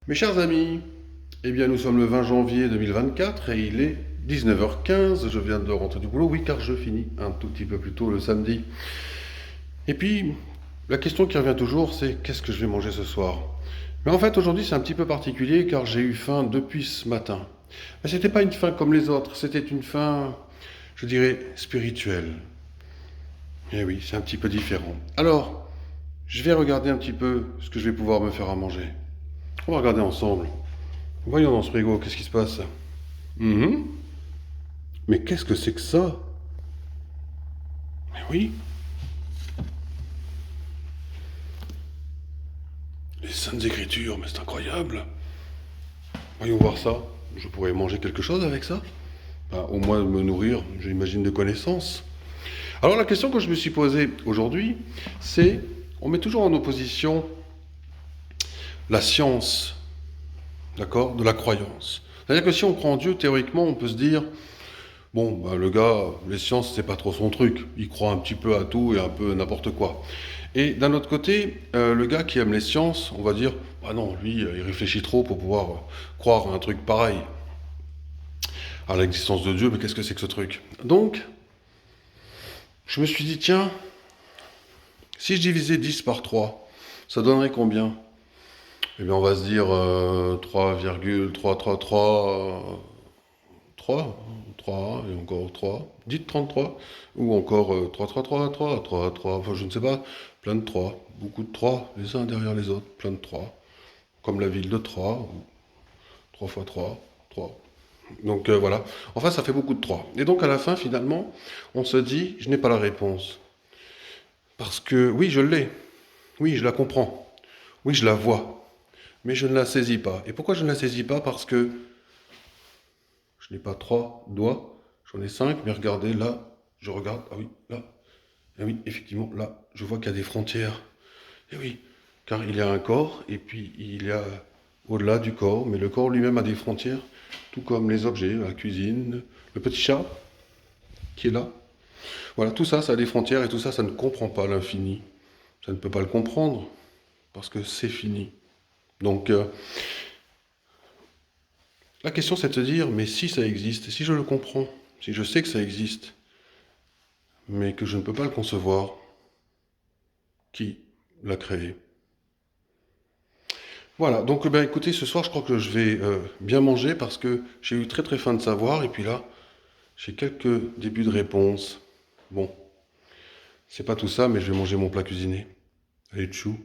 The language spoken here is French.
Mes chers amis, eh bien nous sommes le 20 janvier 2024 et il est 19h15. Je viens de rentrer du boulot, oui, car je finis un tout petit peu plus tôt le samedi. Et puis, la question qui revient toujours, c'est qu'est-ce que je vais manger ce soir? Mais en fait, aujourd'hui, c'est un petit peu particulier car j'ai eu faim depuis ce matin. Mais c'était pas une faim comme les autres, c'était une faim, je dirais, spirituelle. Eh oui, c'est un petit peu différent. Alors, je vais regarder un petit peu ce que je vais pouvoir me faire à manger. On va regarder ensemble. Voyons dans ce frigo, qu'est-ce qui se passe? Mhm. Mais qu'est-ce que c'est que ça? Mais oui, les Saintes Écritures, mais c'est incroyable. Voyons voir ça. Je pourrais manger quelque chose avec ça? Bah, au moins me nourrir, j'imagine, de connaissances. Alors la question que je me suis posée aujourd'hui, c'est, on met toujours en opposition la science, d'accord, de la croyance. C'est-à-dire que si on croit en Dieu, théoriquement, on peut se dire, bon, bah, le gars, les sciences, c'est pas trop son truc. Il croit un petit peu à tout et un peu n'importe quoi. Et d'un autre côté, le gars qui aime les sciences, on va dire, ah non, lui, il réfléchit trop pour pouvoir croire à un truc pareil, à l'existence de Dieu, mais qu'est-ce que c'est que ce truc? Donc, je me suis dit, tiens, si je divisais 10 par 3, ça donnerait combien? Eh bien, on va se dire 3,333, 3, 3 et encore 3, dites 33, ou encore 3, 3, 3, 3, 3, 3, enfin je ne sais pas, plein de 3, beaucoup de 3, les uns derrière les autres, plein de 3, comme la ville de Troyes, ou 3 fois 3, 3. Donc voilà, enfin ça fait beaucoup de 3. Et donc à la fin finalement, on se dit, je n'ai pas la réponse. Parce que oui, je l'ai, oui, je la comprends, oui, je la vois, mais je ne la saisis pas. Et pourquoi je ne la saisis pas? Parce que je n'ai pas 3 doigts, j'en ai 5, mais regardez, là, je regarde, ah oui, là, ah oui, effectivement, là, je vois qu'il y a des frontières. Eh oui, car il y a un corps, et puis il y a au-delà du corps, mais le corps lui-même a des frontières, tout comme les objets, la cuisine, le petit chat qui est là. Voilà, tout ça, ça a des frontières, et tout ça, ça ne comprend pas l'infini. Ça ne peut pas le comprendre, parce que c'est fini. Donc, la question, c'est de se dire, mais si ça existe, si je le comprends, si je sais que ça existe, mais que je ne peux pas le concevoir, qui l'a créé? Voilà, donc ben, écoutez, ce soir je crois que je vais bien manger parce que j'ai eu très très faim de savoir et puis là j'ai quelques débuts de réponse. Bon, c'est pas tout ça mais je vais manger mon plat cuisiné. Allez, tchou.